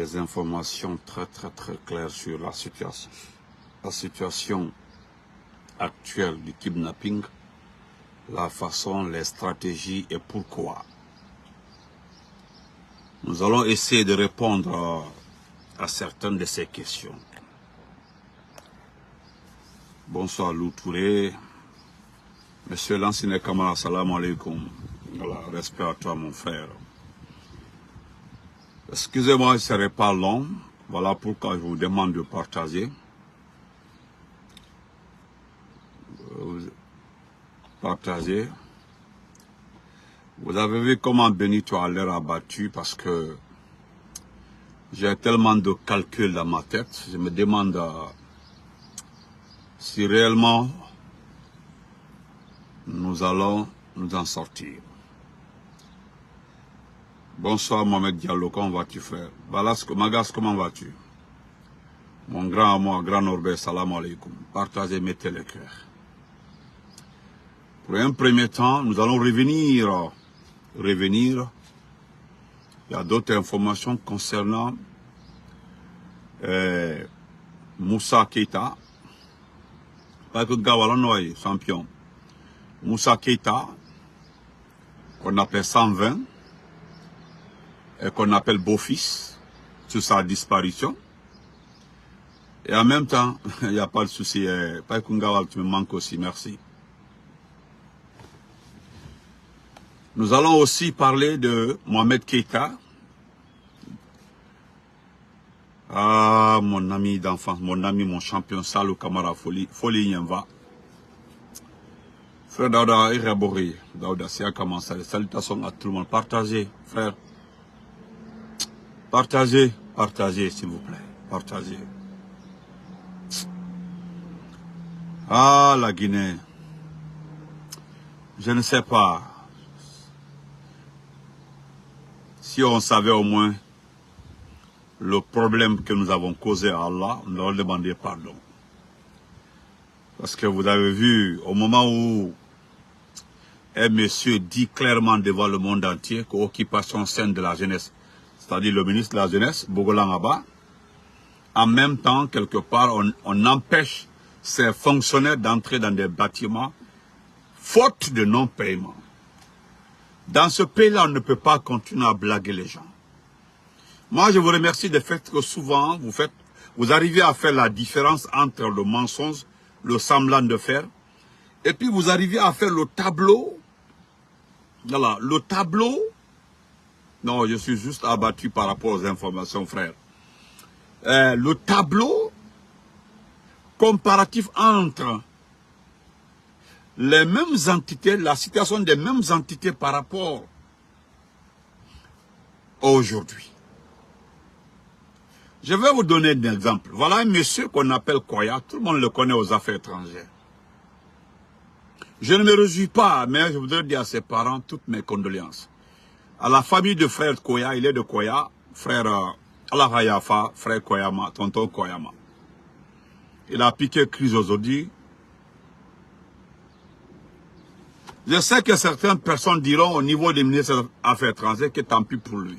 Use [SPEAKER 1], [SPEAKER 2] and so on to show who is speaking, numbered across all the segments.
[SPEAKER 1] Des informations très claires sur la situation actuelle du kidnapping, la façon, les stratégies et pourquoi. Nous allons essayer de répondre à certaines de ces questions. Bonsoir Lou Touré. Monsieur l'ancien Kamara, salam alaikum. Voilà, respect à toi mon frère. Excusez-moi, je ne serai pas long. Voilà pourquoi je vous demande de partager. Partagez. Vous avez vu comment Benito a l'air abattu parce que j'ai tellement de calculs dans ma tête. Je me demande si réellement nous allons nous en sortir. Bonsoir Mohamed Diallo, comment vas-tu frère? Balasco, Magas, comment vas-tu? Mon grand à moi, grand Norbert, salam alaikum. Partagez, mettez le cœur. Pour un premier temps, nous allons revenir. Il y a d'autres informations concernant Moussa Keita. Pas que Gawalanoy, champion. Moussa Keita, qu'on appelle 120, et qu'on appelle beau-fils, sur sa disparition. Et en même temps, il n'y a pas de souci. Pas que Gawal, tu me manques aussi, merci. Nous allons aussi parler de Mohamed Keita. Ah, mon ami d'enfance, mon ami, mon champion, Salou Kamara, Folie Yenva. Frère Daouda, Irabori, Daouda, c'est à commencer. Salutations à tout le monde. Partagez, frère. Partagez, s'il vous plaît. Partagez. Ah, la Guinée. Je ne sais pas. Si on savait au moins le problème que nous avons causé à Allah, on leur demandait pardon. Parce que vous avez vu, au moment où un monsieur dit clairement devant le monde entier que l'occupation saine de la jeunesse, c'est-à-dire le ministre de la jeunesse, Bogolan Abba, en même temps, quelque part, on empêche ces fonctionnaires d'entrer dans des bâtiments faute de non-paiement. Dans ce pays-là, on ne peut pas continuer à blaguer les gens. Moi, je vous remercie du fait que souvent, vous arrivez à faire la différence entre le mensonge, le semblant de faire, et puis vous arrivez à faire le tableau. Voilà, le tableau. Non, je suis juste abattu par rapport aux informations, frère. Le tableau comparatif entre les mêmes entités, la situation des mêmes entités par rapport à aujourd'hui. Je vais vous donner un exemple. Voilà un monsieur qu'on appelle Koya, tout le monde le connaît aux affaires étrangères. Je ne me réjouis pas, mais je voudrais dire à ses parents toutes mes condoléances. À la famille de frère Koya, il est de Koya, frère Allah Hayafa, frère Koyama, tonton Koyama. Il a piqué crise aujourd'hui. Je sais que certaines personnes diront au niveau des ministres des Affaires étrangères que tant pis pour lui.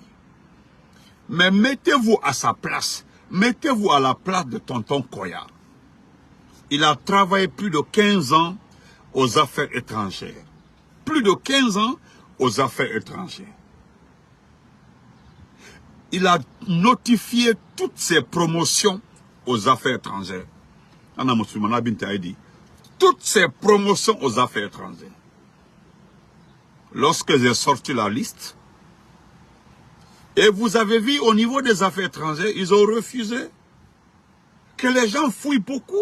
[SPEAKER 1] Mais mettez-vous à sa place. Mettez-vous à la place de tonton Koya. Il a travaillé plus de 15 ans aux affaires étrangères. Plus de 15 ans aux affaires étrangères. Il a notifié toutes ses promotions aux affaires étrangères. Toutes ses promotions aux affaires étrangères. Lorsque j'ai sorti la liste, et vous avez vu au niveau des affaires étrangères, ils ont refusé que les gens fouillent beaucoup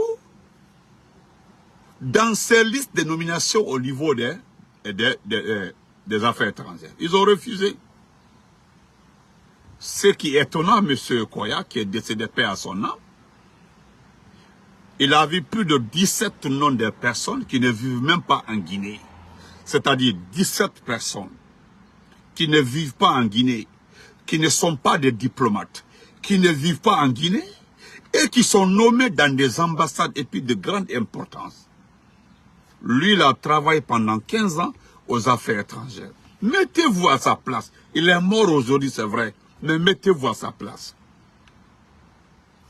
[SPEAKER 1] dans ces listes de nominations au niveau des affaires étrangères. Ils ont refusé. Ce qui est étonnant, M. Koya, qui est décédé paix à son âme, il a vu plus de 17 noms de personnes qui ne vivent même pas en Guinée. C'est-à-dire 17 personnes qui ne vivent pas en Guinée, qui ne sont pas des diplomates, qui ne vivent pas en Guinée et qui sont nommés dans des ambassades et puis de grande importance. Lui, il a travaillé pendant 15 ans aux affaires étrangères. Mettez-vous à sa place. Il est mort aujourd'hui, c'est vrai, mais mettez-vous à sa place.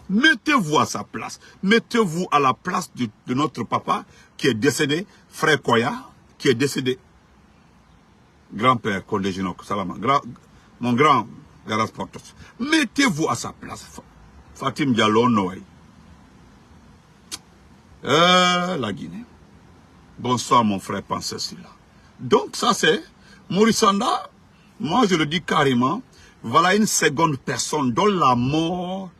[SPEAKER 1] Mettez-vous à sa place. Mettez-vous à la place de notre papa qui est décédé, frère Koya, qui est décédé. Grand-père Kondé Jinok, Salama, mon grand Garas Portos. Mettez-vous à sa place. Fatim Diallo Noé. La Guinée. Bonsoir mon frère, pensez là. Donc ça c'est Maurice Sanda. Moi je le dis carrément. Voilà une seconde personne dont la mort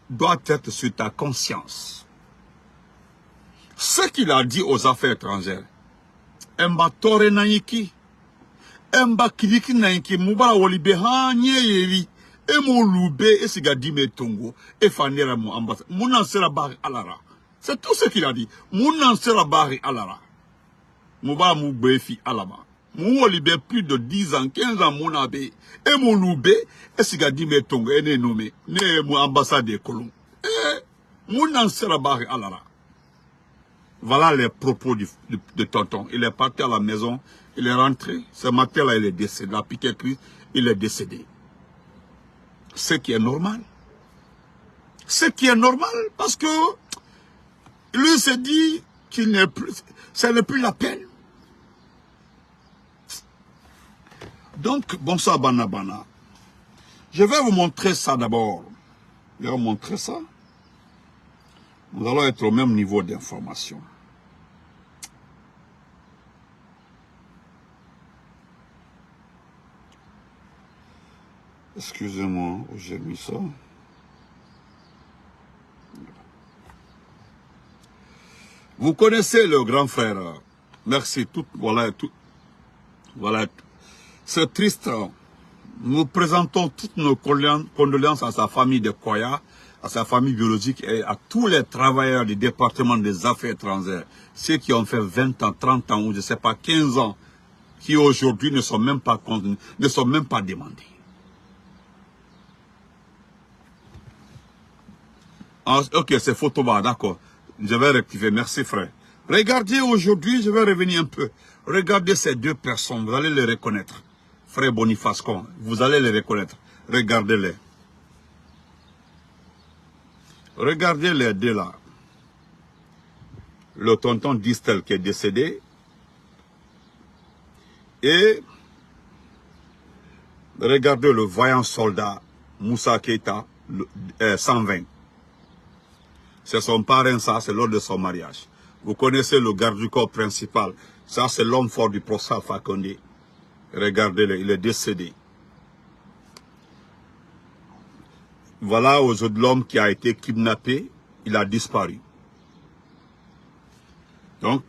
[SPEAKER 1] doit être sur ta conscience. Ce qu'il a dit aux affaires étrangères. Emba tore naiki. Emba kiriki naiki. Mubara wolibe hanye yeri. Emo lube esiga dime tongo. E fanera mu ambassade. Mounan sera bari alara. C'est tout ce qu'il a dit. Mounan sera bari alara. Mubara moubefi alama. Mou wolibe plus de 10 ans, 15 ans mounabe. Emo lube esiga dime tongo. Ene nommé. Ne mu ambassade de Colomb. Mounan sera bari alara. Voilà les propos de tonton. Il est parti à la maison, il est rentré. Ce matin-là, il est décédé. La piqué crise, il est décédé. Ce qui est normal. Ce qui est normal, parce que lui s'est dit qu'il n'est plus, ce n'est plus la peine. Donc, bonsoir Bana Bana. Je vais vous montrer ça d'abord. Je vais vous montrer ça. Nous allons être au même niveau d'information. Excusez-moi, j'ai mis ça. Vous connaissez le grand frère. Merci. Voilà. C'est triste. Nous présentons toutes nos condoléances à sa famille de Koya, à sa famille biologique et à tous les travailleurs du département des affaires étrangères, ceux qui ont fait 20 ans, 30 ans ou je ne sais pas 15 ans, qui aujourd'hui ne sont même pas demandés. Ah, ok, c'est Photoba, d'accord. Je vais rectifier, merci frère. Regardez aujourd'hui, je vais revenir un peu. Regardez ces deux personnes, vous allez les reconnaître. Frère Boniface, vous allez les reconnaître. Regardez-les. Regardez les deux là. Le tonton Distel qui est décédé. Et regardez le voyant soldat Moussa Keita, 120. C'est son parrain, ça, c'est lors de son mariage. Vous connaissez le garde du corps principal. Ça, c'est l'homme fort du procès Fakonde. Regardez-le, il est décédé. Voilà aujourd'hui l'homme qui a été kidnappé, il a disparu. Donc,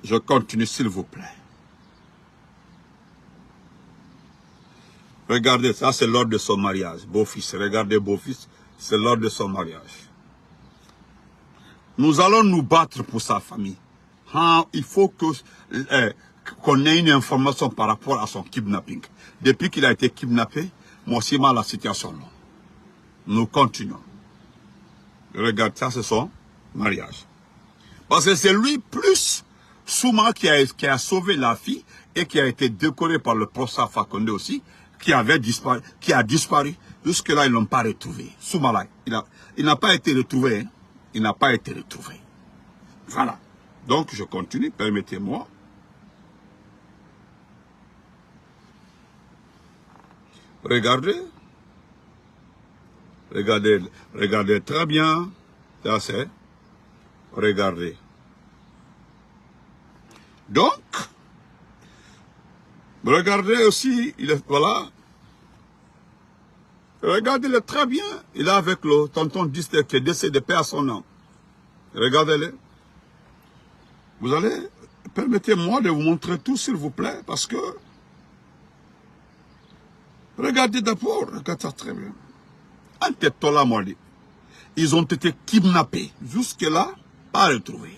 [SPEAKER 1] je continue s'il vous plaît. Regardez, ça c'est lors de son mariage, beau-fils. Regardez beau-fils, c'est lors de son mariage. Nous allons nous battre pour sa famille. Il faut qu'on ait une information par rapport à son kidnapping. Depuis qu'il a été kidnappé, moi aussi mal la situation là. Nous continuons. Regarde, ça c'est son mariage. Parce que c'est lui plus Souma qui a sauvé la fille et qui a été décoré par le professeur Fakonde aussi, qui a disparu. Jusque-là, ils ne l'ont pas retrouvé. Souma là, il n'a pas été retrouvé. Hein. Il n'a pas été retrouvé. Voilà. Donc, je continue, permettez-moi. Regardez. Regardez très bien. Ça c'est. Regardez. Donc, regardez aussi, voilà. Regardez-le très bien. Il est avec le tonton Distel qui est décédé, paix à son nom. Regardez-le. Vous allez, permettez-moi de vous montrer tout, s'il vous plaît, parce que, regardez d'abord, regardez ça très bien. Antetola Moli. Ils ont été kidnappés. Jusque-là, pas retrouvés.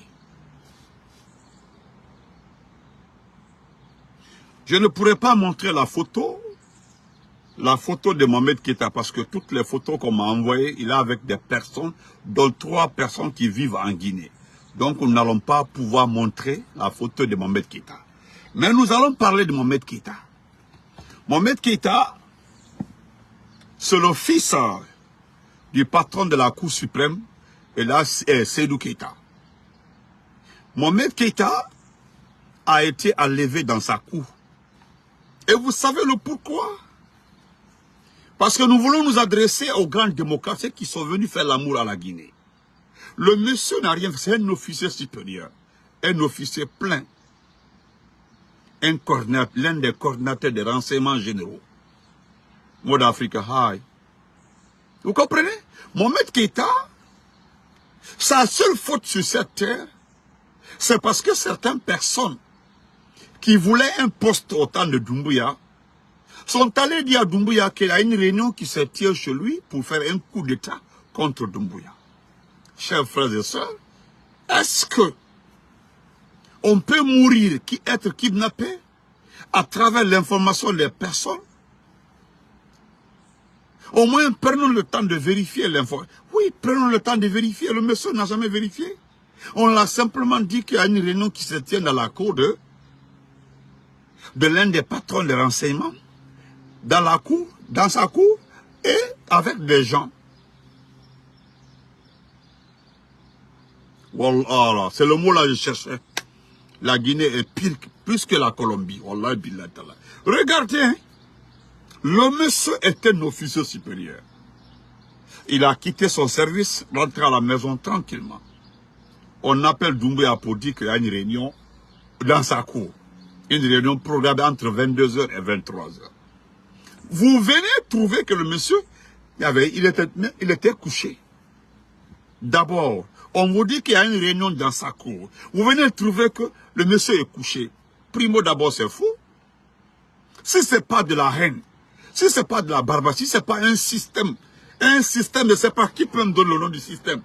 [SPEAKER 1] Je ne pourrais pas montrer la photo de Mohamed Keita, parce que toutes les photos qu'on m'a envoyées, il est avec des personnes, dont 3 personnes qui vivent en Guinée. Donc, nous n'allons pas pouvoir montrer la photo de Mohamed Keita. Mais nous allons parler de Mohamed Keita. Mohamed Keita, c'est le fils du patron de la Cour suprême, et là, c'est Seydou Keïta. Mohamed Keïta a été enlevé dans sa cour. Et vous savez le pourquoi? Parce que nous voulons nous adresser aux grandes démocraties qui sont venus faire l'amour à la Guinée. Le monsieur n'a rien fait, c'est un officier supérieur, un officier plein, l'un des coordinateurs des renseignements généraux. Mode Africa High. Vous comprenez? Mohamed Keïta, sa seule faute sur cette terre, c'est parce que certaines personnes qui voulaient un poste au temps de Doumbouya sont allés dire à Doumbouya qu'il y a une réunion qui se tient chez lui pour faire un coup d'État contre Doumbouya. Chers frères et sœurs, est-ce que on peut mourir, être kidnappé à travers l'information des personnes? Au moins, prenons le temps de vérifier l'information. Oui, prenons le temps de vérifier. Le monsieur n'a jamais vérifié. On l'a simplement dit qu'il y a une réunion qui se tient dans la cour de l'un des patrons de renseignement, dans sa cour, et avec des gens. Wallah, c'est le mot là que je cherchais. La Guinée est pire, plus que la Colombie. Wallah, billah, tallah. Regardez, hein. Le monsieur est un officier supérieur. Il a quitté son service, rentré à la maison tranquillement. On appelle Doumbouya pour dire qu'il y a une réunion dans sa cour. Une réunion programmée entre 22h et 23h. Vous venez trouver que le monsieur, il était couché. D'abord, on vous dit qu'il y a une réunion dans sa cour. Vous venez trouver que le monsieur est couché. Primo, d'abord, c'est fou. Si ce n'est pas de la haine, si ce n'est pas de la barbarie, si ce n'est pas un système, je ne sais pas qui peut me donner le nom du système.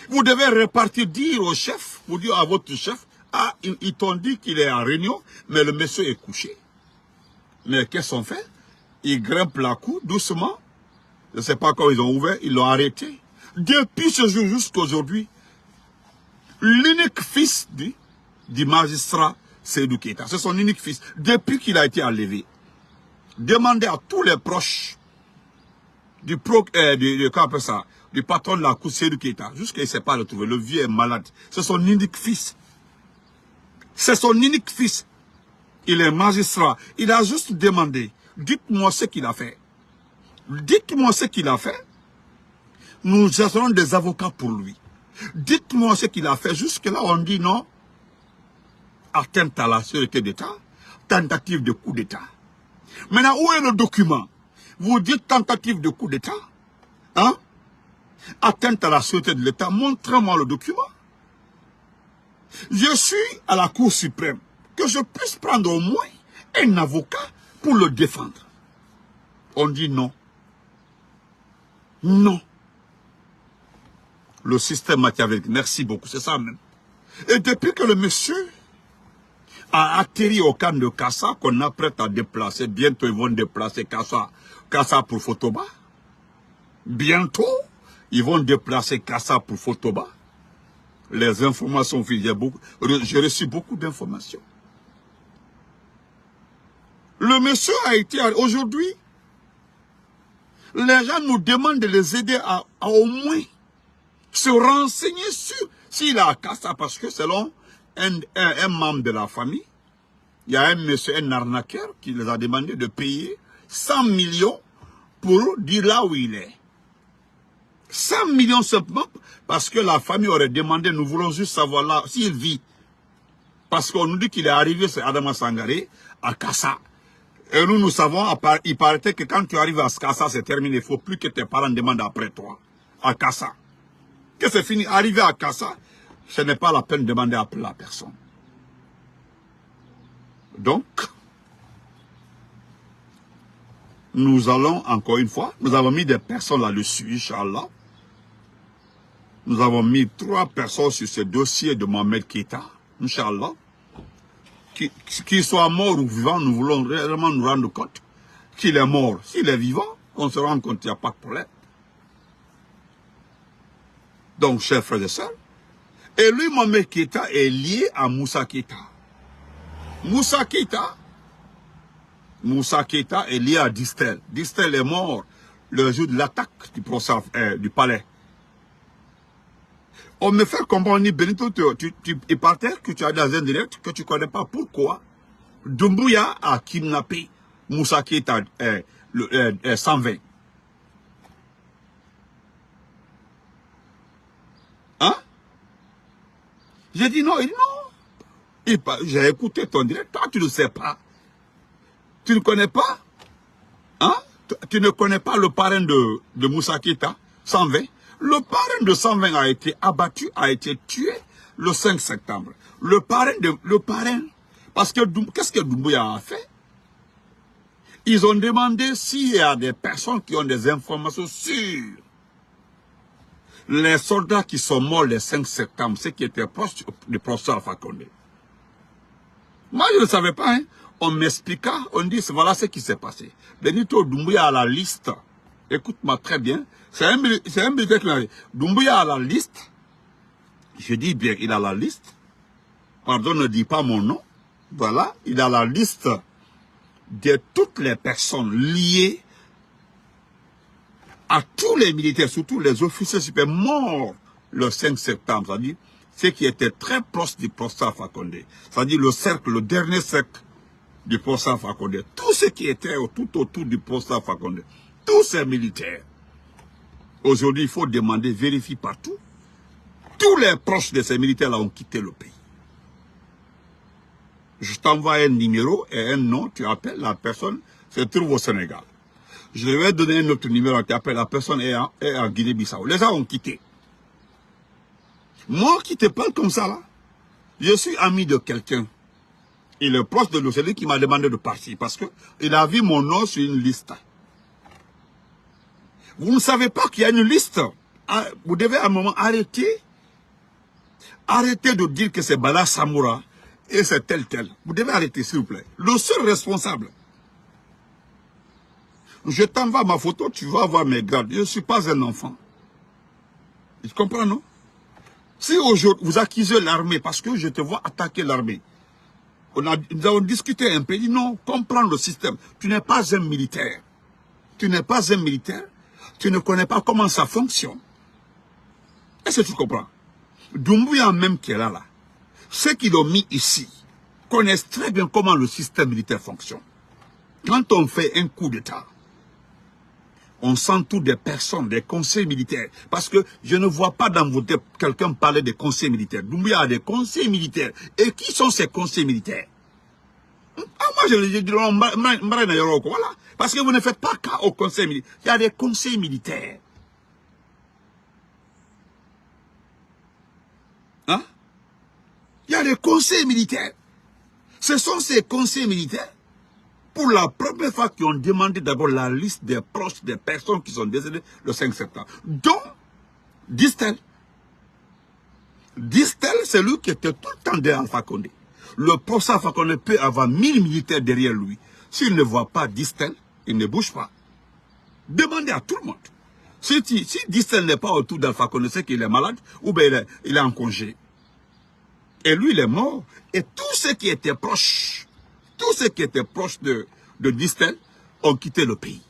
[SPEAKER 1] Vous devez repartir, dire au chef, vous dire à votre chef, ah, ils t'ont dit qu'il est en réunion, mais le monsieur est couché. Mais qu'est-ce qu'on fait? Ils grimpent la cour doucement. Je ne sais pas quand ils ont ouvert, ils l'ont arrêté. Depuis ce jour jusqu'à aujourd'hui, l'unique fils du magistrat Seydou Keïta, c'est son unique fils, depuis qu'il a été enlevé. Demandez à tous les proches du patron de la cour Seydou Keïta, jusqu'à il ne s'est pas retrouvé, le vieux est malade. C'est son unique fils. C'est son unique fils. Il est magistrat. Il a juste demandé, dites-moi ce qu'il a fait. Dites-moi ce qu'il a fait. Nous serons des avocats pour lui. Dites-moi ce qu'il a fait. Jusque-là, on dit non. Atteinte à la sûreté d'État. Tentative de coup d'État. Maintenant, où est le document? Vous dites tentative de coup d'État. Hein? Atteinte à la sûreté de l'État. Montrez-moi le document. Je suis à la Cour suprême. Que je puisse prendre au moins un avocat pour le défendre. On dit non. Non. Le système machiavélique, merci beaucoup, c'est ça même. Et depuis que le monsieur a atterri au camp de Kassa, qu'on apprête à déplacer, bientôt ils vont déplacer Kassa pour Fotoba. Bientôt, ils vont déplacer Kassa pour Fotoba. Les informations, j'ai reçu beaucoup d'informations. Le monsieur a été, aujourd'hui, les gens nous demandent de les aider à au moins se renseigner sur s'il a à Kassa, parce que selon un membre de la famille, il y a un monsieur, un arnaqueur, qui les a demandé de payer 100 millions pour dire là où il est. 100 millions simplement parce que la famille aurait demandé, nous voulons juste savoir là s'il vit. Parce qu'on nous dit qu'il est arrivé, c'est Adama Sangaré, à Kassa. Et nous savons, il paraît que quand tu arrives à Kassa, c'est terminé. Il ne faut plus que tes parents demandent après toi, à Kassa. Que c'est fini, arriver à Kassa, ce n'est pas la peine de demander après la personne. Donc, nous allons, encore une fois, nous avons mis des personnes là-dessus, Inch'Allah. Nous avons mis 3 personnes sur ce dossier de Mohamed Keïta, Inch'Allah. Qu'il soit mort ou vivant, nous voulons réellement nous rendre compte qu'il est mort. S'il est vivant, on se rend compte qu'il n'y a pas de problème. Donc, chers frères et sœurs, et lui, Mohamed Keïta, est lié à Moussa Keïta. Moussa Keïta est lié à Distel. Distel est mort le jour de l'attaque du procès, du palais. On me fait comprendre, Benito, tu es par terre, que tu as dans un direct, que tu ne connais pas pourquoi Doumbouya a kidnappé Moussa Keïta 120. Hein? J'ai dit non, il dit non. J'ai écouté ton direct, toi tu ne sais pas. Tu ne connais pas? Hein? Tu ne connais pas le parrain de Moussa Keïta, 120? Le parrain de 120 a été abattu, a été tué le 5 septembre. Le parrain, parce que qu'est-ce que Doumbouya a fait? Ils ont demandé s'il y a des personnes qui ont des informations sûres. Les soldats qui sont morts le 5 septembre, ceux qui étaient proches du professeur Alpha Condé. Moi, je ne savais pas. Hein. On m'expliqua, on dit, voilà ce qui s'est passé. Benito Doumbouya a la liste. Écoute-moi très bien. C'est un militaire qui m'a dit. Doumbouya a la liste. Je dis bien, il a la liste. Pardon, ne dis pas mon nom. Voilà, il a la liste de toutes les personnes liées à tous les militaires, surtout les officiers supérieurs morts le 5 septembre. C'est-à-dire, ceux qui étaient très proches du professeur Alpha Condé. C'est-à-dire le cercle, le dernier cercle du professeur Alpha Condé. Tous ceux qui étaient tout autour du professeur Alpha Condé. Tous ces militaires. Aujourd'hui, il faut demander, vérifier partout. Tous les proches de ces militaires-là ont quitté le pays. Je t'envoie un numéro et un nom, tu appelles la personne, se trouve au Sénégal. Je vais donner un autre numéro, tu appelles la personne est en Guinée-Bissau. Les gens ont quitté. Moi qui te parle comme ça là, je suis ami de quelqu'un. Il est proche de nous, c'est lui qui m'a demandé de partir parce qu'il a vu mon nom sur une liste. Vous ne savez pas qu'il y a une liste. Vous devez à un moment arrêter de dire que c'est Bala Samoura et c'est tel. Vous devez arrêter s'il vous plaît. Le seul responsable. Je t'envoie ma photo, tu vas voir mes grades. Je ne suis pas un enfant. Tu comprends, non? Si aujourd'hui vous accusez l'armée parce que je te vois attaquer l'armée, nous avons discuté un peu, dit non, comprends le système. Tu n'es pas un militaire. Tu n'es pas un militaire. Tu ne connais pas comment ça fonctionne. Est-ce que tu comprends? Doumbouya même qui est là, ceux qui l'ont mis ici, connaissent très bien comment le système militaire fonctionne. Quand on fait un coup d'État, on s'entoure des personnes, des conseils militaires. Parce que je ne vois pas dans vos têtes quelqu'un parler des conseils militaires. Doumbouya a des conseils militaires. Et qui sont ces conseils militaires? Moi, je dis, voilà. Parce que vous ne faites pas cas au conseil militaire. Il y a des conseils militaires. Hein? Il y a des conseils militaires. Ce sont ces conseils militaires, pour la première fois, qui ont demandé d'abord la liste des proches des personnes qui sont décédées le 5 septembre. Dont Distel. Distel, c'est lui qui était tout le temps derrière Alpha Condé. Le professeur Alpha Condé peut avoir 1000 militaires derrière lui. S'il ne voit pas Distel, il ne bouge pas. Demandez à tout le monde. Si Distel n'est pas autour d'Alpha Condé, c'est qu'il est malade ou bien il est en congé. Et lui, il est mort. Et tous ceux qui étaient proches, de Distel ont quitté le pays.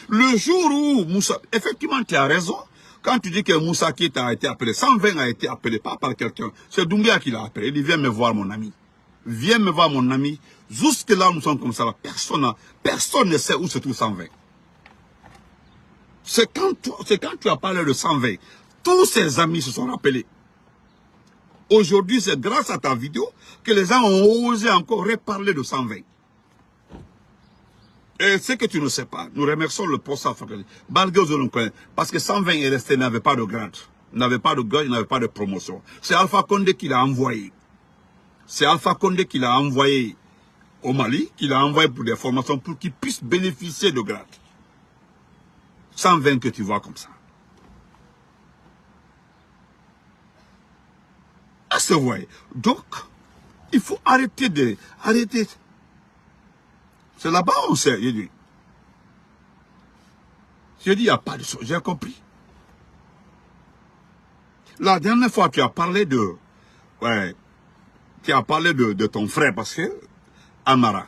[SPEAKER 1] Le jour où Moussa... Effectivement, tu as raison. Quand tu dis que Moussa Keïta a été appelé, 120 a été appelé, pas par quelqu'un. C'est Doumbouya qui l'a appelé. Il dit, viens me voir, mon ami. Viens me voir, mon ami. Jusque là, nous sommes comme ça. Personne ne sait où se trouve 120. C'est quand tu as parlé de 120. Tous ses amis se sont rappelés. Aujourd'hui, c'est grâce à ta vidéo que les gens ont osé encore reparler de 120. Et ce que tu ne sais pas, nous remercions le professeur Fakali. Parce que 120 est resté, n'avait pas de grade. N'avait pas de grade, il n'avait pas de promotion. C'est Alpha Condé qui l'a envoyé. C'est Alpha Condé qui l'a envoyé au Mali, qui l'a envoyé pour des formations pour qu'il puisse bénéficier de grade. 120 que tu vois comme ça. Ah, c'est vrai. Donc, il faut arrêter. C'est là-bas où on sait. J'ai dit, il n'y a pas de chose. J'ai compris. La dernière fois, tu as parlé de... Ouais. Tu as parlé de ton frère, parce que... Amara.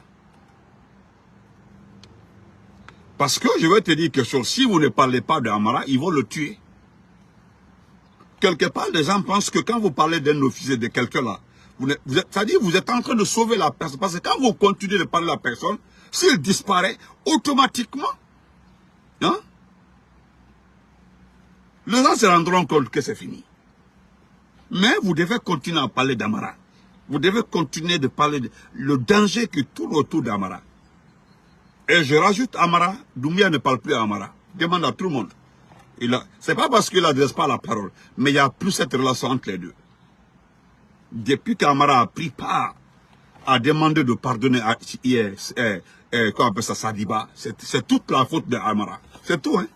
[SPEAKER 1] Parce que je vais te dire quelque chose, si vous ne parlez pas de Amara, ils vont le tuer. Quelque part, les gens pensent que quand vous parlez d'un officier, de quelqu'un là, c'est-à-dire vous êtes en train de sauver la personne. Parce que quand vous continuez de parler de la personne, s'il disparaît, automatiquement, hein, les gens se rendront compte que c'est fini. Mais vous devez continuer à parler d'Amara. Vous devez continuer de parler de le danger qui tourne autour d'Amara. Et je rajoute Amara, Doumbia ne parle plus à Amara. Demande à tout le monde. C'est pas parce qu'il n'adresse pas la parole, mais il n'y a plus cette relation entre les deux. Depuis qu'Amara a pris part à demander de pardonner à comment on appelle ça, Sadiba, c'est toute la faute d'Amara. C'est tout, hein.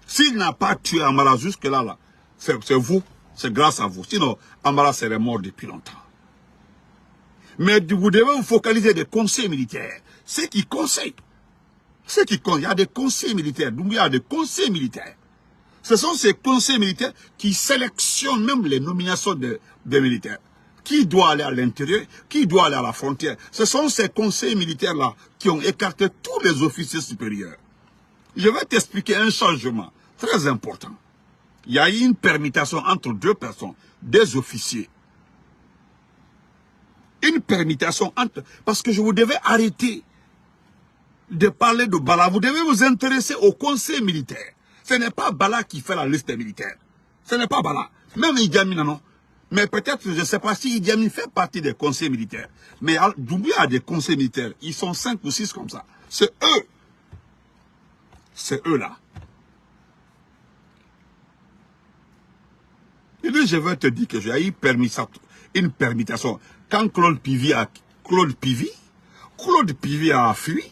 [SPEAKER 1] S'il n'a pas tué Amara jusque-là, là, c'est vous, c'est grâce à vous. Sinon, Amara serait mort depuis longtemps. Mais vous devez vous focaliser des conseils militaires. Ceux qui conseillent. Il y a des conseils militaires. Donc il y a des conseils militaires. Ce sont ces conseils militaires qui sélectionnent même les nominations des militaires. Qui doit aller à l'intérieur, qui doit aller à la frontière. Ce sont ces conseils militaires-là qui ont écarté tous les officiers supérieurs. Je vais t'expliquer un changement très important. Il y a eu une permutation entre deux personnes, des officiers. Une permutation entre... Parce que je vous devais arrêter de parler de Bala. Vous devez vous intéresser au conseil militaire. Ce n'est pas Bala qui fait la liste des militaires. Ce n'est pas Bala. Même Idi Amin, non. Mais peut-être, je ne sais pas si Idi Amin fait partie des conseils militaires. Mais Doumbia a des conseils militaires. Ils sont 5 ou 6 comme ça. C'est eux. C'est eux là. Et là, je vais te dire que j'ai eu une permutation. Quand Claude Pivi a fui,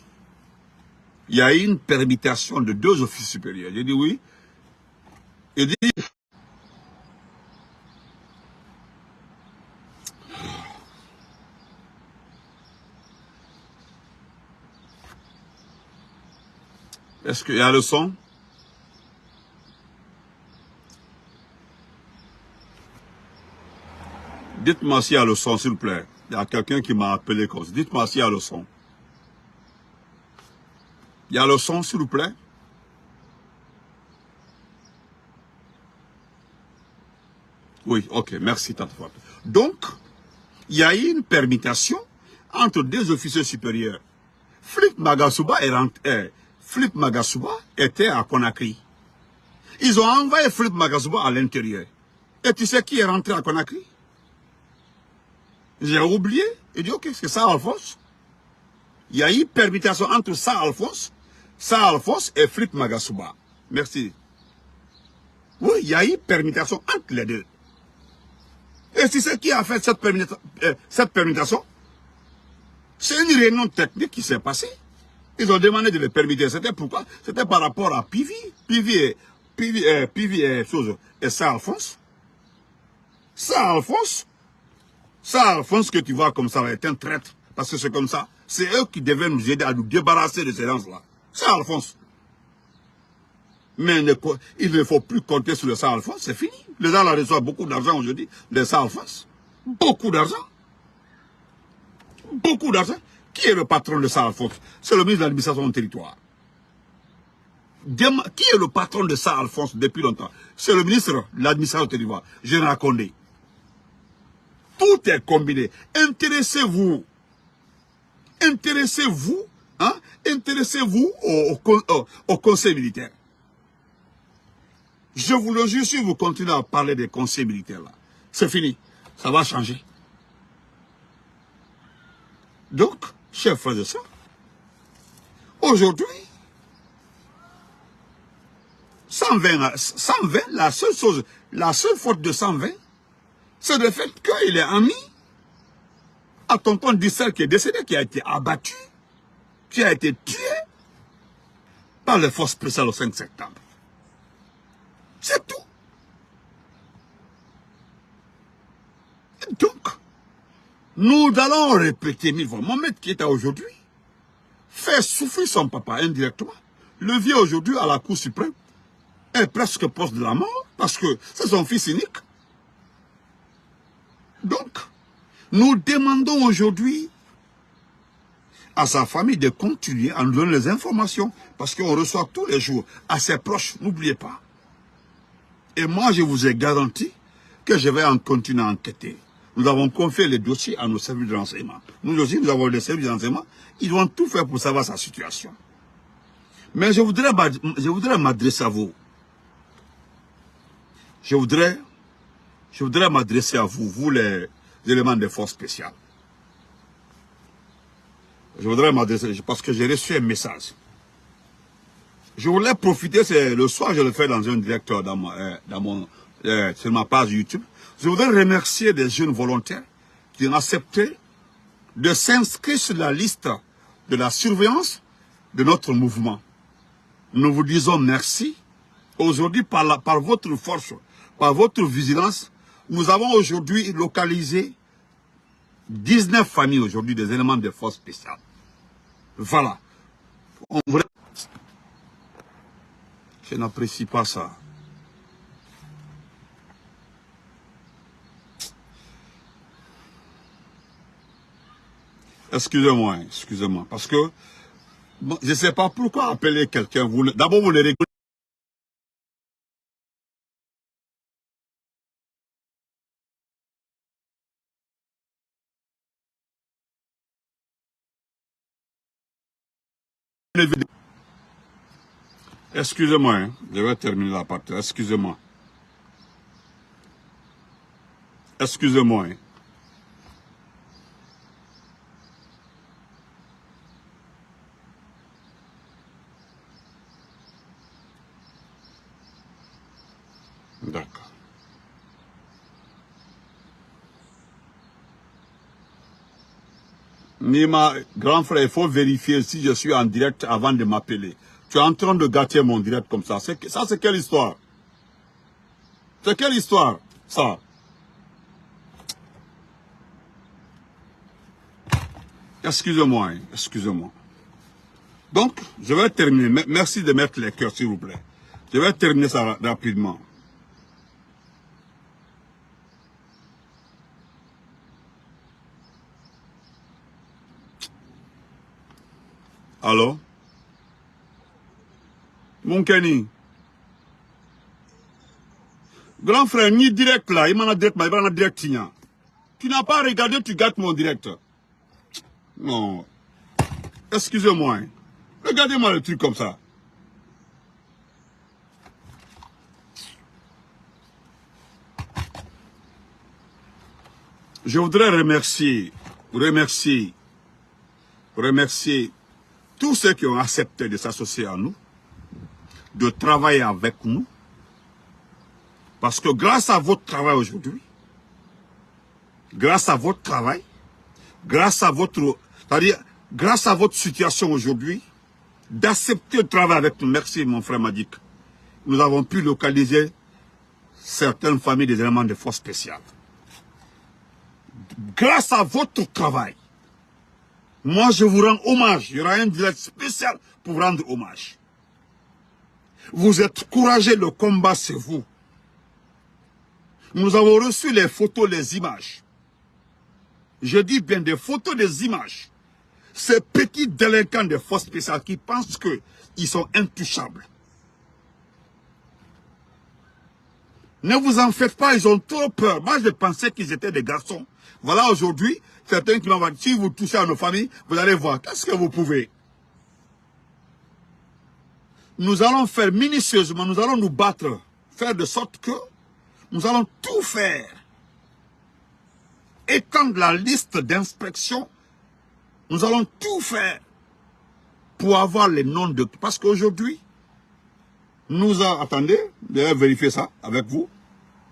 [SPEAKER 1] il y a eu une permutation de 2 officiers supérieurs. J'ai dit oui. Il dit... Est-ce qu'il y a le son? Dites-moi s'il y a le son, s'il vous plaît. Il y a quelqu'un qui m'a appelé comme ça. Dites-moi s'il y a le son. Il y a le son, s'il vous plaît. Oui, ok, merci, Tante Fatou. Donc, il y a eu une permutation entre 2 officiers supérieurs. Philippe Magasuba était à Conakry. Ils ont envoyé Philippe Magasuba à l'intérieur. Et tu sais qui est rentré à Conakry? J'ai oublié. Il dit, ok, c'est ça, Alphonse. Il y a eu permutation entre ça, Alphonse et Philippe Magasuba. Merci. Oui, il y a eu permutation entre les deux. Et tu sais qui a fait cette permutation? C'est une réunion technique qui s'est passée. Ils ont demandé de le permuter. C'était pourquoi? C'était par rapport à Pivi. Pivi et ça, Alphonse. Ça, Alphonse, que tu vois comme ça, est un traître. Parce que c'est comme ça. C'est eux qui devaient nous aider à nous débarrasser de ces gens-là. Ça, Alphonse. Mais il ne faut plus compter sur le Saint Alphonse, c'est fini. Les gens reçoivent beaucoup d'argent aujourd'hui, le Saint Alphonse. Beaucoup d'argent. Beaucoup d'argent. Qui est le patron de Saint Alphonse? C'est le ministre de l'administration du territoire. Qui est le patron de Saint Alphonse depuis longtemps? C'est le ministre de l'administration du territoire, Général Condé. Tout est combiné. Intéressez-vous. Intéressez-vous, hein? Intéressez-vous au conseil militaire. Je vous le jure, si vous continuez à parler des conseils militaires là, c'est fini. Ça va changer. Donc, chers frères et sœurs, aujourd'hui, 120, la seule faute de 120, c'est le fait qu'il est ami à tonton Dissel qui est décédé, qui a été abattu, qui a été tué par les forces spéciales au 5 septembre. C'est tout. Donc, nous allons répéter 1000 fois. Mohamed Keïta aujourd'hui fait souffrir son papa indirectement. Le vieux aujourd'hui à la Cour suprême est presque proche de la mort parce que c'est son fils unique. Donc, nous demandons aujourd'hui à sa famille de continuer à nous donner les informations. Parce qu'on reçoit tous les jours à ses proches, n'oubliez pas. Et moi, je vous ai garanti que je vais en continuer à enquêter. Nous avons confié les dossiers à nos services de renseignement. Nous aussi, nous avons des services de renseignement. Ils vont tout faire pour savoir sa situation. Mais je voudrais m'adresser à vous. Je voudrais m'adresser à vous, vous les éléments des forces spéciales. Je voudrais m'adresser, parce que j'ai reçu un message. Je voulais profiter, c'est le soir, je le fais dans un directeur sur ma page YouTube. Je voudrais remercier des jeunes volontaires qui ont accepté de s'inscrire sur la liste de la surveillance de notre mouvement. Nous vous disons merci. Aujourd'hui, par votre force, par votre vigilance, nous avons aujourd'hui localisé 19 familles aujourd'hui des éléments de force spéciales. Voilà. Je n'apprécie pas ça. Excusez-moi, excusez-moi. Parce que bon, je ne sais pas pourquoi appeler quelqu'un. D'abord, vous le rigolez. Excusez-moi, hein, je vais terminer la partie. Excusez-moi. Excusez-moi. Hein. D'accord. Nima, grand frère, il faut vérifier si je suis en direct avant de m'appeler. Tu es en train de gâter mon direct comme ça. Ça, c'est quelle histoire? C'est quelle histoire, ça? Excusez-moi, hein, excusez-moi. Donc, je vais terminer. Merci de mettre les cœurs, s'il vous plaît. Je vais terminer ça rapidement. Allô? Mon Kenny. Grand frère, ni direct là, il m'en a direct, mais il m'en a direct. Tu n'as pas regardé, tu gâtes mon direct. Non. Excusez-moi. Hein. Regardez-moi le truc comme ça. Je voudrais remercier tous ceux qui ont accepté de s'associer à nous, de travailler avec nous, parce que grâce à votre travail aujourd'hui, grâce à votre travail, grâce à votre situation aujourd'hui, d'accepter de travailler avec nous. Merci mon frère Madik. Nous avons pu localiser certaines familles des éléments de force spéciales. Grâce à votre travail, moi je vous rends hommage. Il y aura un direct spécial pour rendre hommage. Vous êtes courageux, le combat c'est vous. Nous avons reçu les photos, les images. Je dis bien des photos, des images. Ces petits délinquants de force spéciale qui pensent qu'ils sont intouchables. Ne vous en faites pas, ils ont trop peur. Moi, je pensais qu'ils étaient des garçons. Voilà, aujourd'hui, certains qui m'ont dit, si vous touchez à nos familles, vous allez voir. Qu'est-ce que vous pouvez? Nous allons faire minutieusement, nous allons nous battre, faire de sorte que nous allons tout faire. Étendre la liste d'inspection, nous allons tout faire pour avoir les noms de... Parce qu'aujourd'hui, attendez, je vais vérifier ça avec vous.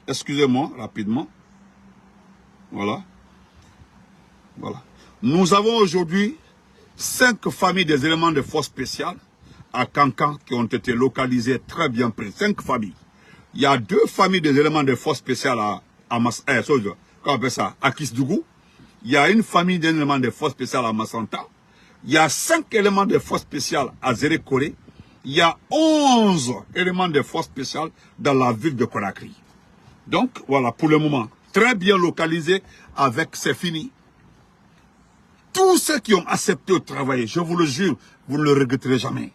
[SPEAKER 1] Excusez-moi, rapidement. Voilà. Voilà. Nous avons aujourd'hui 5 familles des éléments de force spéciale à Kankan qui ont été localisées très bien prises. 5 familles. Il y a 2 familles des éléments de force spéciale à Kisdougou. Il y a une famille d'éléments de force spéciale à Massanta. Il y a 5 éléments de force spéciale à Zérékoré. Il y a 11 éléments de force spéciale dans la ville de Conakry. Donc, voilà, pour le moment, très bien localisé avec c'est fini. Tous ceux qui ont accepté de travailler, je vous le jure, vous ne le regretterez jamais.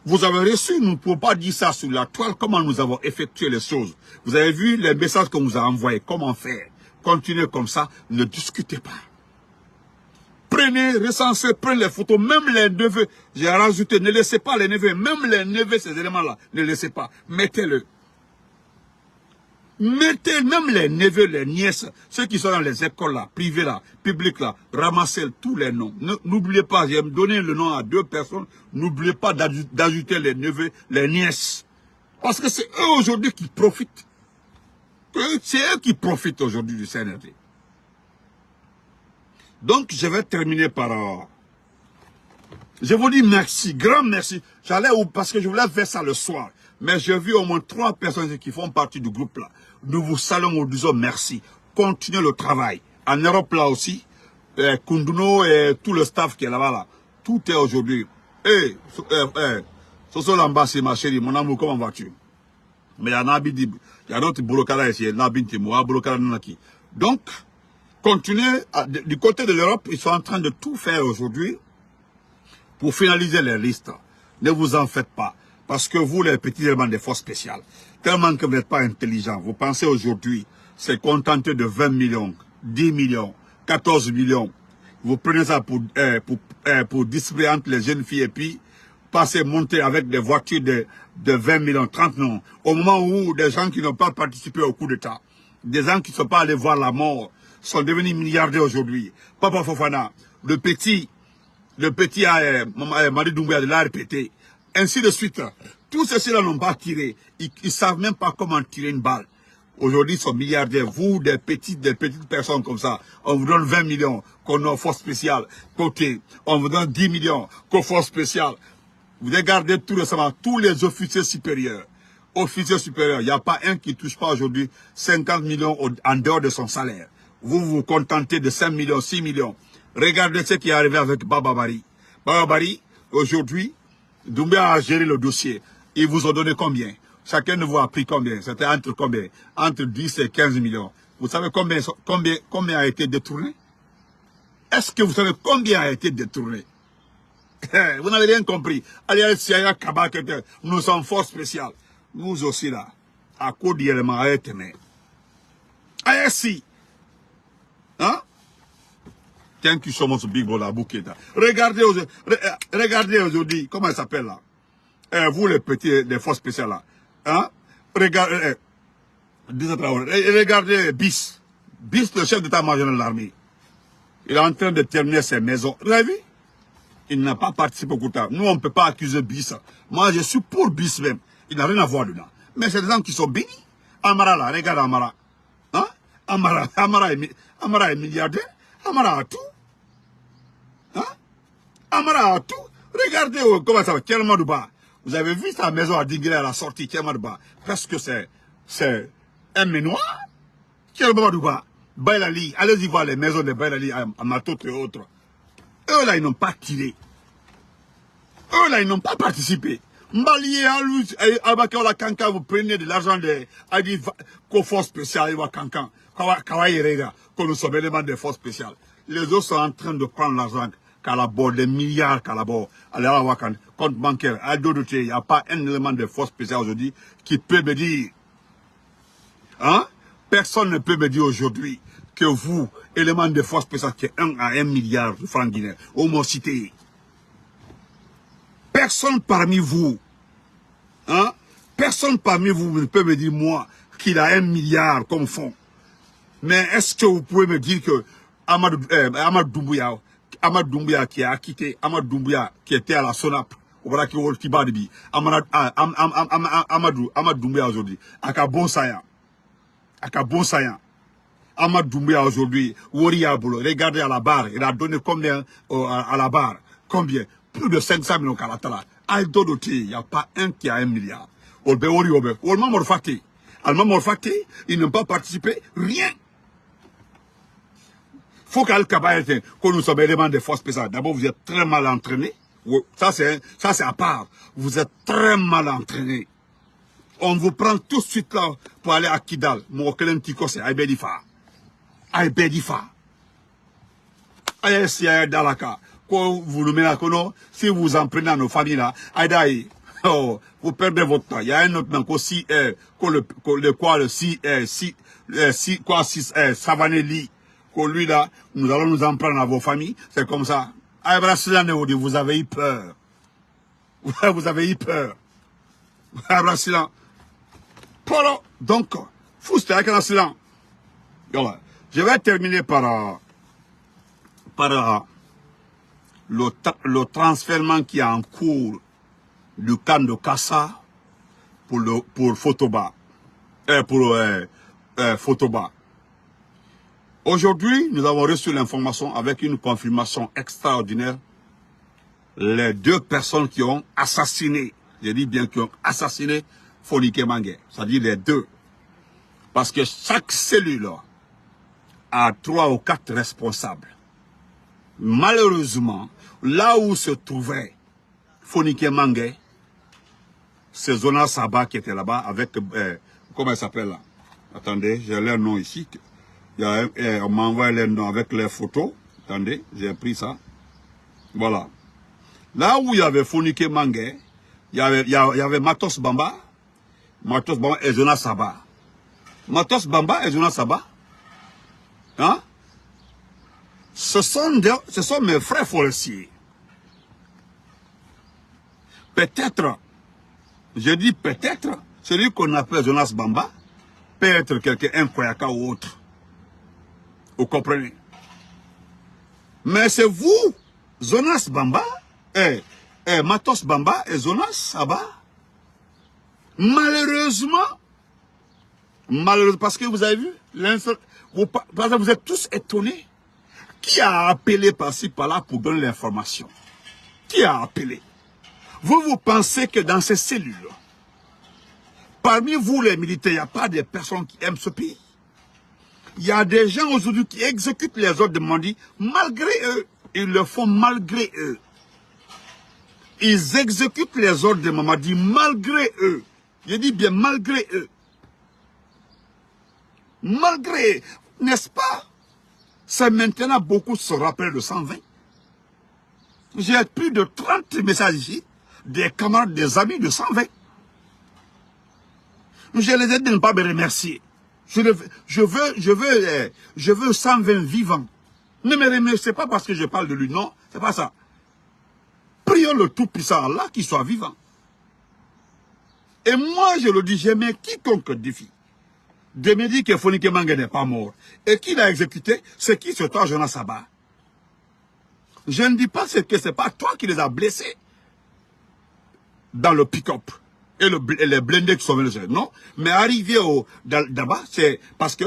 [SPEAKER 1] Vous avez reçu, nous ne pouvons pas dire ça sur la toile, comment nous avons effectué les choses. Vous avez vu les messages qu'on vous a envoyés, comment faire. Continuez comme ça, ne discutez pas. Prenez, recensez, prenez les photos, même les neveux. J'ai rajouté, ne laissez pas les neveux, même les neveux, ces éléments-là, ne laissez pas. Mettez-le. Mettez même les neveux, les nièces, ceux qui sont dans les écoles là, privées là, publiques là, ramassez tous les noms. N'oubliez pas, j'ai donné le nom à 2 personnes, n'oubliez pas d'ajouter les neveux, les nièces. Parce que c'est eux aujourd'hui qui profitent. C'est eux qui profitent aujourd'hui du CNRD. Donc je vais terminer par... je vous dis merci, grand merci. J'allais parce que je voulais faire ça le soir. Mais j'ai vu au moins 3 personnes qui font partie du groupe là. Nous vous saluons, nous disons merci. Continuez le travail. En Europe là aussi, Kunduno et tout le staff qui est là-bas là. Tout est aujourd'hui. Soso Lamba, c'est ma chérie, mon amour, comment vas-tu? Mais il y en a d'autres Bolokara ici, il y en a Bolokara Nanaki. Donc, continuez. Du côté de l'Europe, ils sont en train de tout faire aujourd'hui pour finaliser les listes. Ne vous en faites pas. Parce que vous, les petits éléments des forces spéciales, tellement que vous n'êtes pas intelligents, vous pensez aujourd'hui, c'est contenter de 20 millions, 10 millions, 14 millions. Vous prenez ça pour distribuer entre les jeunes filles et puis passer, monter avec des voitures de 20 millions, 30 millions. Au moment où des gens qui n'ont pas participé au coup d'État, des gens qui ne sont pas allés voir la mort, sont devenus milliardaires aujourd'hui. Papa Fofana, le petit Madi Doumbouya de l'ARPT, ainsi de suite. Tous ceux-là n'ont pas tiré. Ils ne savent même pas comment tirer une balle. Aujourd'hui, ils sont milliardaires. Vous, des petites personnes comme ça, on vous donne 20 millions qu'on a aux forces spéciales. Côté, on vous donne 10 millions qu'aux forces spéciales. Vous regardez tout récemment, tous les officiers supérieurs. Officiers supérieurs, il n'y a pas un qui ne touche pas aujourd'hui 50 millions en dehors de son salaire. Vous vous contentez de 5 millions, 6 millions. Regardez ce qui est arrivé avec Baba Bari. Baba Bari, aujourd'hui, Doumbouya a géré le dossier. Ils vous ont donné combien? Chacun de vous a pris combien? C'était entre combien? Entre 10 et 15 millions. Vous savez combien a été détourné? Est-ce que vous savez combien a été détourné? Vous n'avez rien compris. Nous sommes force spéciale. Nous aussi là. À cause d'éléments à être mais. Aïe, hein? Thank you so much, Big Brother Bouketa. Regardez aujourd'hui, comment il s'appelle là? Vous les petits des forces spéciales là. Hein? Regardez BIS. BIS, le chef d'état-major de l'armée. Il est en train de terminer ses maisons. Vous avez vu? Il n'a pas participé au coup d'État. Nous, on ne peut pas accuser BIS. Moi, je suis pour BIS même. Il n'a rien à voir dedans. Mais c'est des gens qui sont bénis. Amara là, regarde Amara. Hein? Amara est milliardaire. Amara a tout. Hein? Amara a tout. Regardez comment ça va. Kelmadouba. Vous avez vu sa maison à Dinguélé à la sortie. Kelmadouba. Presque c'est un manoir. Kelmadouba. Bailali. Allez-y voir les maisons de Bailali à Matot et autres. Eux là, ils n'ont pas tiré. Eux là, ils n'ont pas participé. Mbalié à lui, la Kankan, vous prenez de l'argent de forces spéciales, Kankan. Que nous sommes éléments des forces spéciales. Les autres sont en train de prendre l'argent, des milliards, allez à Wakan, compte bancaire, il n'y a pas un élément de forces spéciales aujourd'hui qui peut me dire, hein? Personne ne peut me dire aujourd'hui que vous, élément de forces spéciales, qui est 1 à 1 milliard de francs guinéens, au moins cité. Personne parmi vous, hein? Personne parmi vous ne peut me dire, moi, qu'il a 1 milliard comme fonds. Mais est-ce que vous pouvez me dire que Amadou Doumbouya qui a quitté, Amadou Doumbouya qui était à la SONAP, Amadou Doumbouya aujourd'hui, Amadou Doumbouya aujourd'hui, regardez à la barre, il a donné combien à la barre? Combien? Plus de 500 millions Kalatala. Il n'y a pas un qui a 1 milliard. Ils n'ont pas participé, rien. Faut que nous sommes éléments de force spéciale. D'abord, vous êtes très mal entraînés. Ça, c'est à part. Vous êtes très mal entraînés. On vous prend tout de suite là pour aller à Kidal. Mon Tiko, c'est Aibedifa. Aibedifa. Quand vous nous mettez à Kono, si vous en prenez à nos familles là, oh, vous perdez votre temps. Il y a un autre nom aussi, Savanelli, que lui là, nous allons nous en prendre à vos familles. C'est comme ça. Vous avez eu peur. Vous avez eu peur. Donc, je vais terminer par le transfèrement qui est en cours du camp de Kassa pour Fotoba. Fotoba. Aujourd'hui, nous avons reçu l'information avec une confirmation extraordinaire. Les 2 personnes qui ont assassiné, je dis bien qui ont assassiné Fonike Mangue, c'est-à-dire les 2. Parce que chaque cellule a 3 ou 4 responsables. Malheureusement, là où se trouvait Fonike Mangue, c'est Zona Saba qui était là-bas avec, comment elle s'appelle là? Attendez, j'ai leur nom ici. On m'a envoyé les noms avec les photos. Attendez, j'ai pris ça. Voilà. Là où il y avait Fonike Mangue, il y avait Matos Bamba et Zona Saba. Matos Bamba et Zona Saba, hein? Ce sont mes frères forestiers. Peut-être, je dis peut-être, celui qu'on appelle Jonas Bamba peut être quelqu'un, un Koyaka ou autre. Vous comprenez? Mais c'est vous, Jonas Bamba, Matos Bamba et Jonas Saba. Malheureusement, parce que vous avez vu, vous êtes tous étonnés. Qui a appelé par-ci, par-là pour donner l'information? Qui a appelé? Vous pensez que dans ces cellules, parmi vous les militaires, il n'y a pas des personnes qui aiment ce pays? Il y a des gens aujourd'hui qui exécutent les ordres de Mandi malgré eux. Ils le font malgré eux. Ils exécutent les ordres de Mamadi malgré eux. Je dis bien malgré eux. Malgré, n'est-ce pas? C'est maintenant beaucoup se rappellent de 120. J'ai plus de 30 messages ici, des camarades, des amis de 120. Je les ai de ne pas me remercier. Je veux 120 vivants. Ne me remerciez pas parce que je parle de lui, non, c'est pas ça. Prions le Tout-Puissant Allah qu'il soit vivant. Et moi, je le dis, j'aimais quiconque défie de me dire que Fonike Mangue n'est pas mort. Et qui l'a exécuté, c'est qui sur toi, Jonas Saba? Je ne dis pas que c'est pas toi qui les as blessés dans le pick-up et les blindés qui sont venus. Non, mais arrivé là-bas, c'est parce que,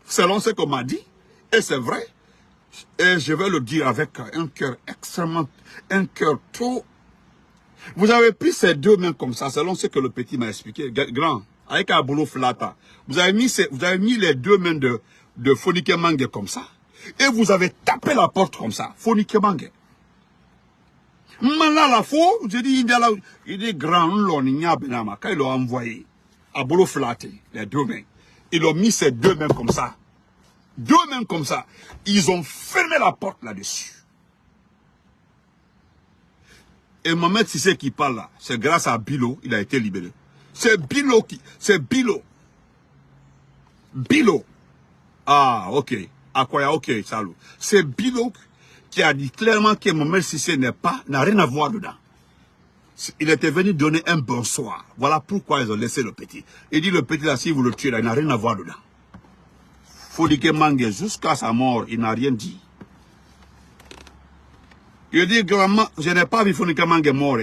[SPEAKER 1] selon ce qu'on m'a dit, et c'est vrai, et je vais le dire avec un cœur extrêmement, un cœur trop... Vous avez pris ces 2 mains comme ça, selon ce que le petit m'a expliqué, grand, avec un boulot flata. Vous avez mis les 2 mains de Fonike Mangue comme ça, et vous avez tapé la porte comme ça, Fonike Mangue. Maintenant, la faux, je dis, il dit grand, quand ils l'ont envoyé à boulot flatté, les 2 mains, ils ont mis ces 2 mains comme ça. 2 mains comme ça. Ils ont fermé la porte là-dessus. Et Mohamed Sissé qui parle là, c'est grâce à Bilo, il a été libéré. C'est Bilo qui... C'est Bilo. Bilo. Ah, ok. Akoya, ok, salut. C'est Bilo qui a dit clairement que Mohamed Sissé n'a rien à voir dedans. Il était venu donner un bonsoir. Voilà pourquoi ils ont laissé le petit. Il dit le petit là, si vous le tuez là, il n'a rien à voir dedans. Fonike Mangue, jusqu'à sa mort, il n'a rien dit. Il dit, grand, je n'ai pas vu Fonike Mangue mort.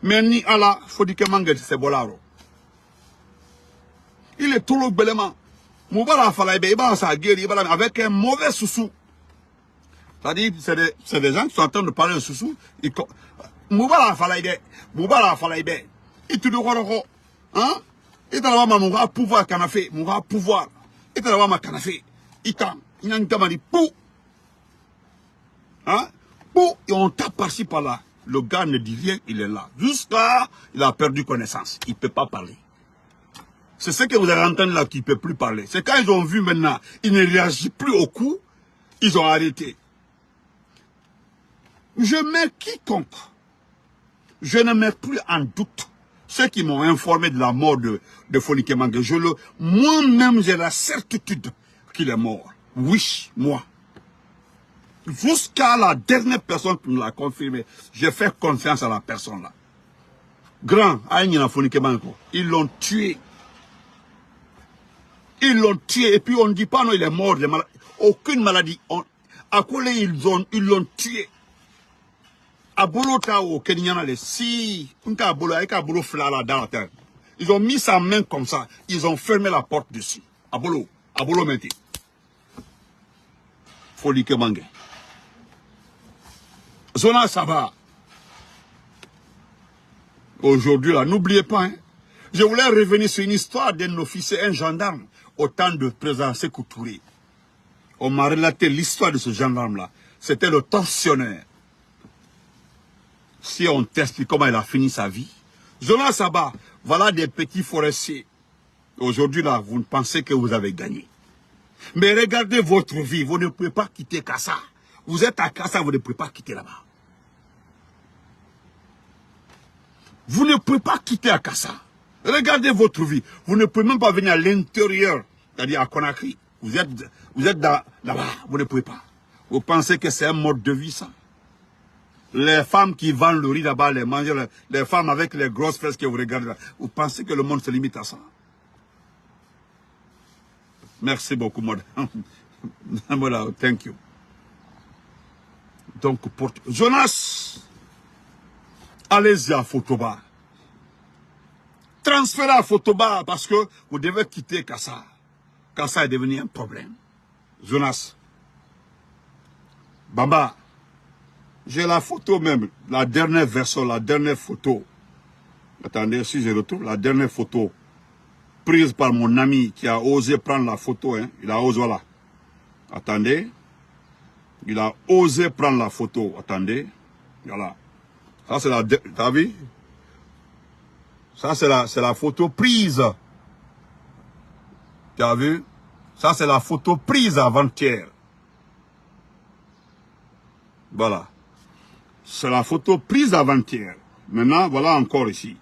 [SPEAKER 1] Mais ni Allah, Fonike Mangue, c'est Bolaro. Il est tout le bellement. Moubala Falaïbe, il va sa guerre, avec un mauvais soussou. C'est-à-dire, c'est des gens qui sont en train de parler de soussou. Moubala Falaïbe, il te dit, hein? Il t'a dit, mon pouvoir canafé, mon pouvoir. Il t'a dit, ma canafé. Il t'a dit, pou. Hein? Pou, et on tape par-ci par-là. Le gars ne dit rien, il est là. Jusqu'à, il a perdu connaissance. Il ne peut pas parler. C'est ce que vous avez entendu là, qu'il ne peut plus parler. C'est quand ils ont vu maintenant, il ne réagit plus au coup, ils ont arrêté. Je mets quiconque. Je ne mets plus en doute ceux qui m'ont informé de la mort de Folikeh Mengué. Moi-même, j'ai la certitude qu'il est mort. Oui, moi. Jusqu'à la dernière personne qui me l'a confirmé, j'ai fait confiance à la personne là. Grand, Folikeh Mengué, ils l'ont tué. Ils l'ont tué. Et puis on ne dit pas non, il est mort. Aucune maladie. À quoi ils l'ont tué. Abolo Tao, Kenyana, si, Abolo Flala dans la terre. Ils ont mis sa main comme ça. Ils ont fermé la porte dessus. Abolo Menti. Folikeh Mengué. Zona Saba. Aujourd'hui, là, n'oubliez pas, hein. Je voulais revenir sur une histoire d'un officier, un gendarme, au temps de président Sékou Touré. On m'a relaté l'histoire de ce gendarme-là. C'était le tortionnaire. Si on t'explique comment il a fini sa vie. Zona Saba, voilà des petits forestiers. Aujourd'hui, là, vous ne pensez que vous avez gagné. Mais regardez votre vie, vous ne pouvez pas quitter Kassa. Vous êtes à Kassa, vous ne pouvez pas quitter là-bas. Vous ne pouvez pas quitter Kassa. Regardez votre vie. Vous ne pouvez même pas venir à l'intérieur, c'est-à-dire à Conakry. Vous êtes là-bas, vous ne pouvez pas. Vous pensez que c'est un mode de vie, ça? Les femmes qui vendent le riz là-bas, les femmes avec les grosses fesses que vous regardez là, vous pensez que le monde se limite à ça? Merci beaucoup, madame. Voilà, thank you. Donc, pour Jonas, allez-y à Fotoba. Transférez à Fotoba parce que vous devez quitter Kassa. Kassa est devenu un problème. Jonas. Bamba. J'ai la photo même, la dernière version, la dernière photo. Attendez, si je retrouve la dernière photo prise par mon ami qui a osé prendre la photo. Hein. Il a osé, voilà. Attendez. Il a osé prendre la photo. Attendez. Voilà. Ça, c'est la... T'as vu? Ça, c'est la photo prise. Tu as vu? Ça, c'est la photo prise avant-hier. Voilà. C'est la photo prise avant-hier. Maintenant, voilà encore ici.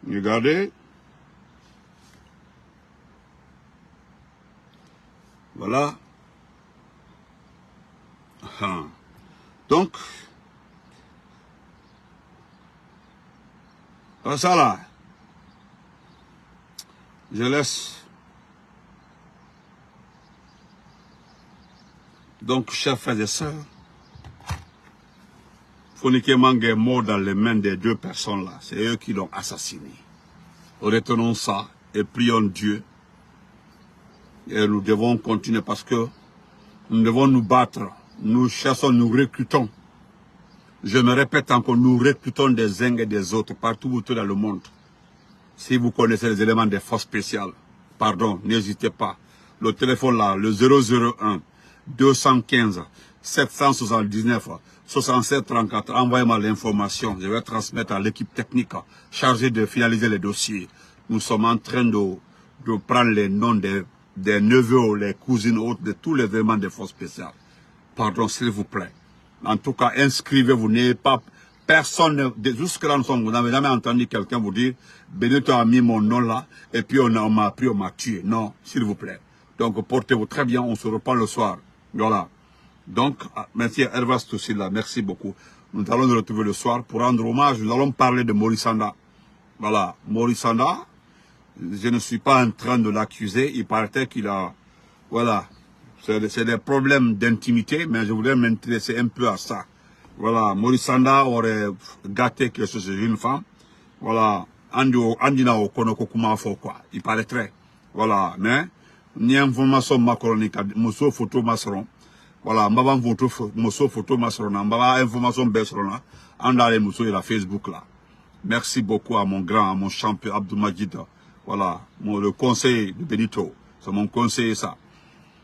[SPEAKER 1] Regardez. Voilà. Donc, ça là, je laisse. Donc, chers frères et sœurs, Folikeh Mengué est mort dans les mains des deux personnes là. C'est eux qui l'ont assassiné. Retenons ça et prions Dieu. Et nous devons continuer parce que nous devons nous battre. Nous cherchons, nous recrutons. Je me répète encore, nous recrutons des uns et des autres partout autour dans le monde. Si vous connaissez les éléments des forces spéciales, pardon, n'hésitez pas. Le téléphone là, le 001 215 779 67 34, envoyez-moi l'information. Je vais transmettre à l'équipe technique chargée de finaliser les dossiers. Nous sommes en train de prendre les noms des neveux, les cousines autres, de tous les éléments des forces spéciales. Pardon, s'il vous plaît. En tout cas, inscrivez-vous, n'ayez pas... Personne, jusque-là, vous n'avez jamais entendu quelqu'un vous dire, Benito a mis mon nom là, et puis on m'a pris, on m'a tué. Non, s'il vous plaît. Donc, portez-vous très bien, on se reprend le soir. Voilà. Donc, merci à Hervas Toussi là, merci beaucoup. Nous allons nous retrouver le soir pour rendre hommage, nous allons parler de Maurice Sanda. Voilà, Maurice Sanda, je ne suis pas en train de l'accuser, il paraît qu'il a... Voilà. C'est des problèmes d'intimité, mais je voulais m'intéresser un peu à ça. Voilà, Maurice Sanda aurait gâté quelque chose chez une femme. Voilà, Andina Okonoko Kumafo, quoi. Il paraîtrait. Voilà, mais, ni information macronique, mosso photo masseron. Voilà, m'avant mosso photo masseron, m'avant information besseron, andale mosso et la Facebook là. Merci beaucoup à mon grand, à mon champion Abdou Majid. Voilà, le conseil de Benito. C'est mon conseiller ça.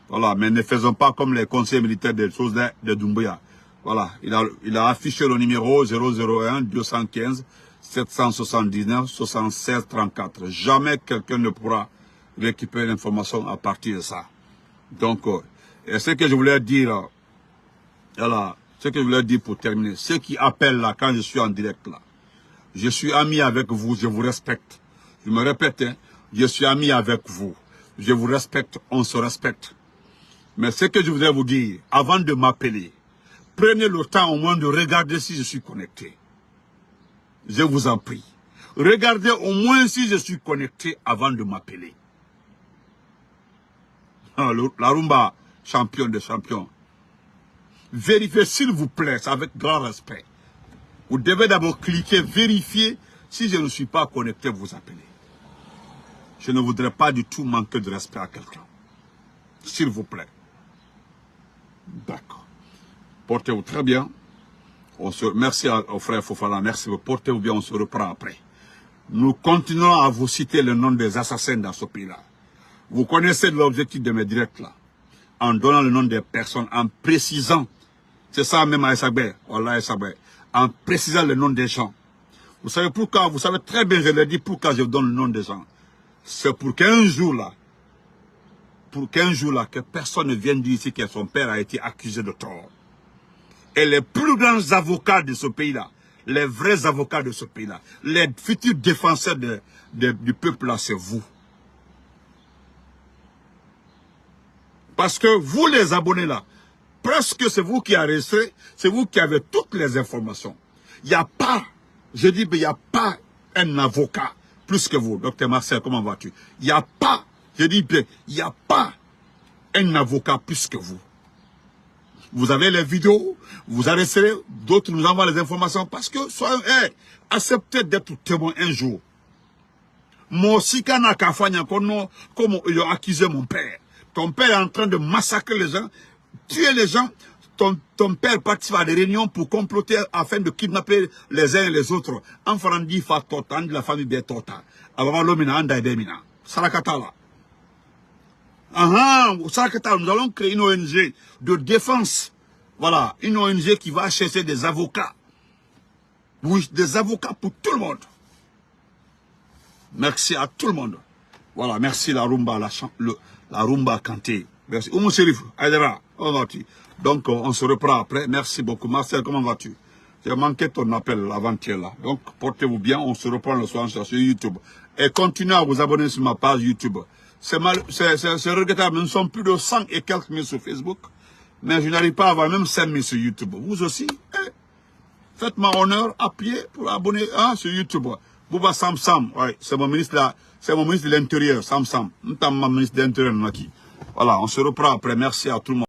[SPEAKER 1] Voilà, mais ne faisons pas comme les conseillers militaires des choses de Doumbouya. Voilà, il a affiché le numéro 001 215 779 76 34. Jamais quelqu'un ne pourra récupérer l'information à partir de ça. Donc, et ce que je voulais dire, voilà, Ce que je voulais dire pour terminer, ceux qui appellent là, quand je suis en direct là, je suis ami avec vous, je vous respecte. Je me répète, hein, je suis ami avec vous. Je vous respecte, on se respecte. Mais ce que je voudrais vous dire, avant de m'appeler, prenez le temps au moins de regarder si je suis connecté. Je vous en prie. Regardez au moins si je suis connecté avant de m'appeler. La rumba, champion de champions. Vérifiez s'il vous plaît, avec grand respect. Vous devez d'abord cliquer, vérifier. Si je ne suis pas connecté, vous appelez. Je ne voudrais pas du tout manquer de respect à quelqu'un. S'il vous plaît. D'accord. Portez-vous très bien. Merci au frère Fofana. Merci. Portez-vous bien. On se reprend après. Nous continuons à vous citer le nom des assassins dans ce pays-là. Vous connaissez l'objectif de mes directs là. En donnant le nom des personnes, en précisant. C'est ça même à Essabé. Voilà Essabé. En précisant le nom des gens. Vous savez pourquoi? Vous savez très bien, je l'ai dit, pourquoi je donne le nom des gens. C'est pour qu'un jour là, que personne ne vienne dire ici que son père a été accusé de tort. Et les plus grands avocats de ce pays-là, les vrais avocats de ce pays-là, les futurs défenseurs du peuple-là, c'est vous. Parce que vous, les abonnés là, presque c'est vous qui arrêtez, c'est vous qui avez toutes les informations. Il n'y a pas, je dis, il n'y a pas un avocat plus que vous. Docteur Marcel, comment vas-tu? Il n'y a pas, je dis bien, il n'y a pas un avocat plus que vous. Vous avez les vidéos, vous arrêterez, d'autres nous envoient les informations parce que, acceptez d'être témoin un jour. Moi aussi, quand comme ils ont accusé mon père. Ton père est en train de massacrer les gens, tuer les gens. Ton père participe à des réunions pour comploter afin de kidnapper les uns et les autres. En farandi fa tota, la famille bien tota. Avant l'omina, anda et demina. Sarakatala. Sarakatala, nous allons créer une ONG de défense. Voilà, une ONG qui va chercher des avocats. Oui, des avocats pour tout le monde. Merci à tout le monde. Voilà, merci la rumba, la rumba Kanté. Merci. Oumou Sérif, Aïdara, comment vas-tu? Donc, on se reprend après. Merci beaucoup. Marcel, comment vas-tu? J'ai manqué ton appel avant-hier là. Donc, portez-vous bien. On se reprend le soir sur YouTube. Et continuez à vous abonner sur ma page YouTube. C'est regrettable. Nous sommes plus de 100 et quelques mille sur Facebook. Mais je n'arrive pas à avoir même 5 000 sur YouTube. Vous aussi, faites-moi honneur, appuyez pour abonner sur YouTube. Bouba Sam Sam, ouais, c'est mon ministre là. C'est mon ministre de l'Intérieur, Sam Sam. Nous sommes mon ministre de l'Intérieur. Voilà, on se reprend après. Merci à tout le monde.